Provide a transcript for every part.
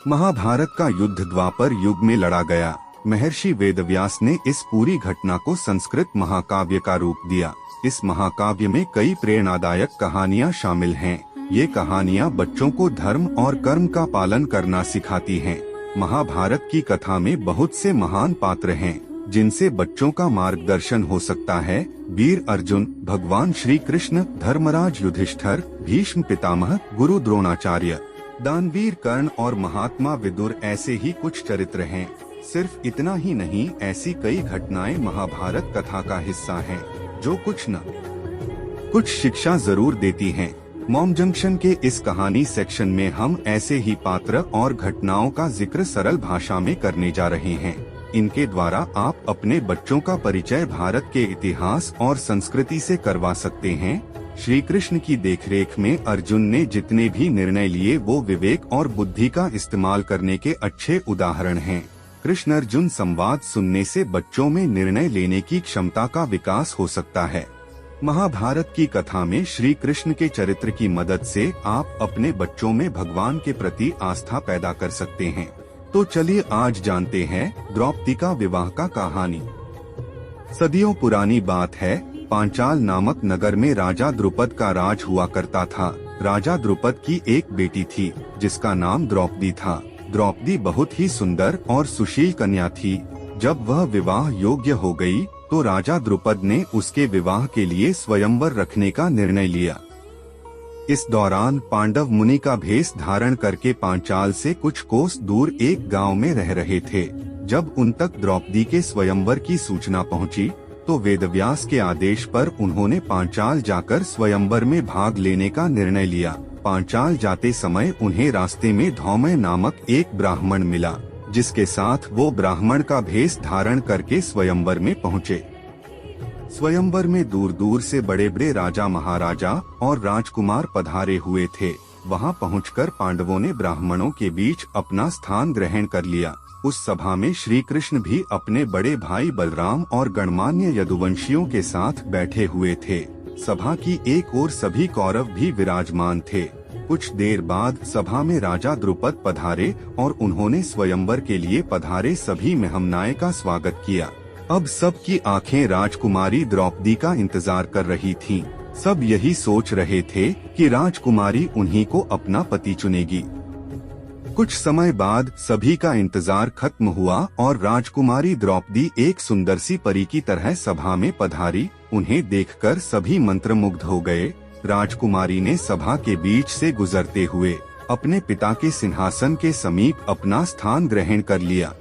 महाभारत का युद्ध द्वापर युग में लड़ा गया। महर्षि वेदव्यास ने इस पूरी घटना को संस्कृत महाकाव्य का रूप दिया। इस महाकाव्य में कई प्रेरणादायक कहानियाँ शामिल हैं। ये कहानियाँ बच्चों को धर्म और कर्म का पालन करना सिखाती हैं। महाभारत की कथा में बहुत से महान पात्र हैं, जिनसे बच्चों का मार्गदर्शन हो सकता है। वीर अर्जुन, भगवान श्री कृष्ण, धर्मराज युधिष्ठिर, भीष्म पितामह, गुरु द्रोणाचार्य, दानवीर कर्ण और महात्मा विदुर ऐसे ही कुछ चरित्र हैं। सिर्फ इतना ही नहीं, ऐसी कई घटनाएं महाभारत कथा का हिस्सा हैं, जो कुछ न कुछ शिक्षा जरूर देती हैं। मॉम जंक्शन के इस कहानी सेक्शन में हम ऐसे ही पात्र और घटनाओं का जिक्र सरल भाषा में करने जा रहे हैं। इनके द्वारा आप अपने बच्चों का परिचय भारत के इतिहास और संस्कृति से करवा सकते हैं। श्री कृष्ण की देखरेख में अर्जुन ने जितने भी निर्णय लिए वो विवेक और बुद्धि का इस्तेमाल करने के अच्छे उदाहरण हैं। कृष्ण अर्जुन संवाद सुनने से बच्चों में निर्णय लेने की क्षमता का विकास हो सकता है। महाभारत की कथा में श्री कृष्ण के चरित्र की मदद से आप अपने बच्चों में भगवान के प्रति आस्था पैदा कर सकते हैं। तो चलिए आज जानते हैं द्रौपदी का विवाह का कहानी। सदियों पुरानी बात है, पांचाल नामक नगर में राजा द्रुपद का राज हुआ करता था। राजा द्रुपद की एक बेटी थी, जिसका नाम द्रौपदी था। द्रौपदी बहुत ही सुंदर और सुशील कन्या थी। जब वह विवाह योग्य हो गई, तो राजा द्रुपद ने उसके विवाह के लिए स्वयंवर रखने का निर्णय लिया। इस दौरान पांडव मुनि का भेष धारण करके पांचाल से कुछ कोस दूर एक गांव में रह रहे थे। जब उन तक द्रौपदी के स्वयंवर की सूचना पहुंची, तो वेदव्यास के आदेश पर उन्होंने पांचाल जाकर स्वयंवर में भाग लेने का निर्णय लिया। पांचाल जाते समय उन्हें रास्ते में धौम्य नामक एक ब्राह्मण मिला, जिसके साथ वो ब्राह्मण का भेष धारण करके स्वयंवर में पहुँचे। स्वयंवर में दूर दूर से बड़े बड़े राजा महाराजा और राजकुमार पधारे हुए थे। वहां पहुंचकर पांडवों ने ब्राह्मणों के बीच अपना स्थान ग्रहण कर लिया। उस सभा में श्री कृष्ण भी अपने बड़े भाई बलराम और गणमान्य यदुवंशियों के साथ बैठे हुए थे। सभा की एक ओर सभी कौरव भी विराजमान थे। कुछ देर बाद सभा में राजा द्रुपद पधारे और उन्होंने स्वयंवर के लिए पधारे सभी मेहमानों का स्वागत किया। अब सबकी आंखें राजकुमारी द्रौपदी का इंतजार कर रही थीं। सब यही सोच रहे थे कि राजकुमारी उन्हीं को अपना पति चुनेगी। कुछ समय बाद सभी का इंतजार खत्म हुआ और राजकुमारी द्रौपदी एक सुंदर सी परी की तरह सभा में पधारी। उन्हें देखकर सभी मंत्रमुग्ध हो गए। राजकुमारी ने सभा के बीच से गुजरते हुए अपने पिता के सिंहासन के समीप अपना स्थान ग्रहण कर लिया।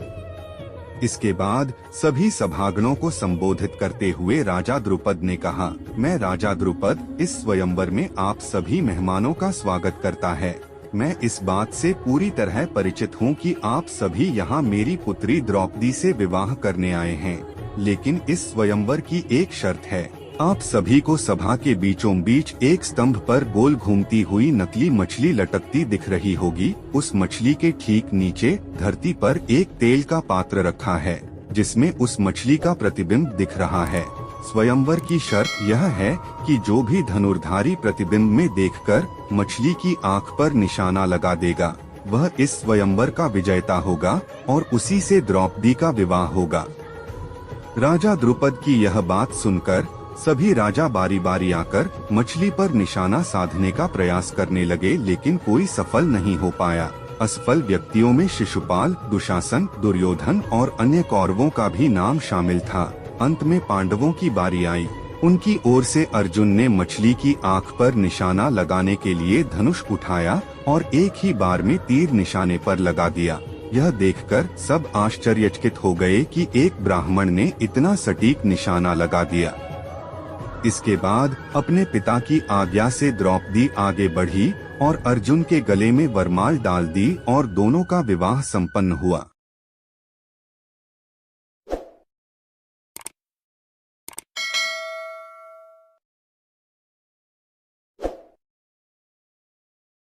इसके बाद सभी सभागणों को संबोधित करते हुए राजा द्रुपद ने कहा, मैं राजा द्रुपद इस स्वयंवर में आप सभी मेहमानों का स्वागत करता है। मैं इस बात से पूरी तरह परिचित हूँ कि आप सभी यहाँ मेरी पुत्री द्रौपदी से विवाह करने आए हैं, लेकिन इस स्वयंवर की एक शर्त है। आप सभी को सभा के बीचों बीच एक स्तंभ पर गोल घूमती हुई नकली मछली लटकती दिख रही होगी। उस मछली के ठीक नीचे धरती पर एक तेल का पात्र रखा है, जिसमें उस मछली का प्रतिबिंब दिख रहा है। स्वयंवर की शर्त यह है कि जो भी धनुर्धारी प्रतिबिंब में देखकर मछली की आंख पर निशाना लगा देगा, वह इस स्वयंवर का विजेता होगा और उसी से द्रौपदी का विवाह होगा। राजा द्रुपद की यह बात सुनकर सभी राजा बारी बारी आकर मछली पर निशाना साधने का प्रयास करने लगे, लेकिन कोई सफल नहीं हो पाया। असफल व्यक्तियों में शिशुपाल, दुशासन, दुर्योधन और अन्य कौरवों का भी नाम शामिल था। अंत में पांडवों की बारी आई। उनकी ओर से अर्जुन ने मछली की आंख पर निशाना लगाने के लिए धनुष उठाया और एक ही बार में तीर निशाने पर लगा दिया। यह देखकर सब आश्चर्यचकित हो गए कि एक ब्राह्मण ने इतना सटीक निशाना लगा दिया। इसके बाद अपने पिता की आज्ञा से द्रौपदी आगे बढ़ी और अर्जुन के गले में वरमाल डाल दी और दोनों का विवाह संपन्न हुआ।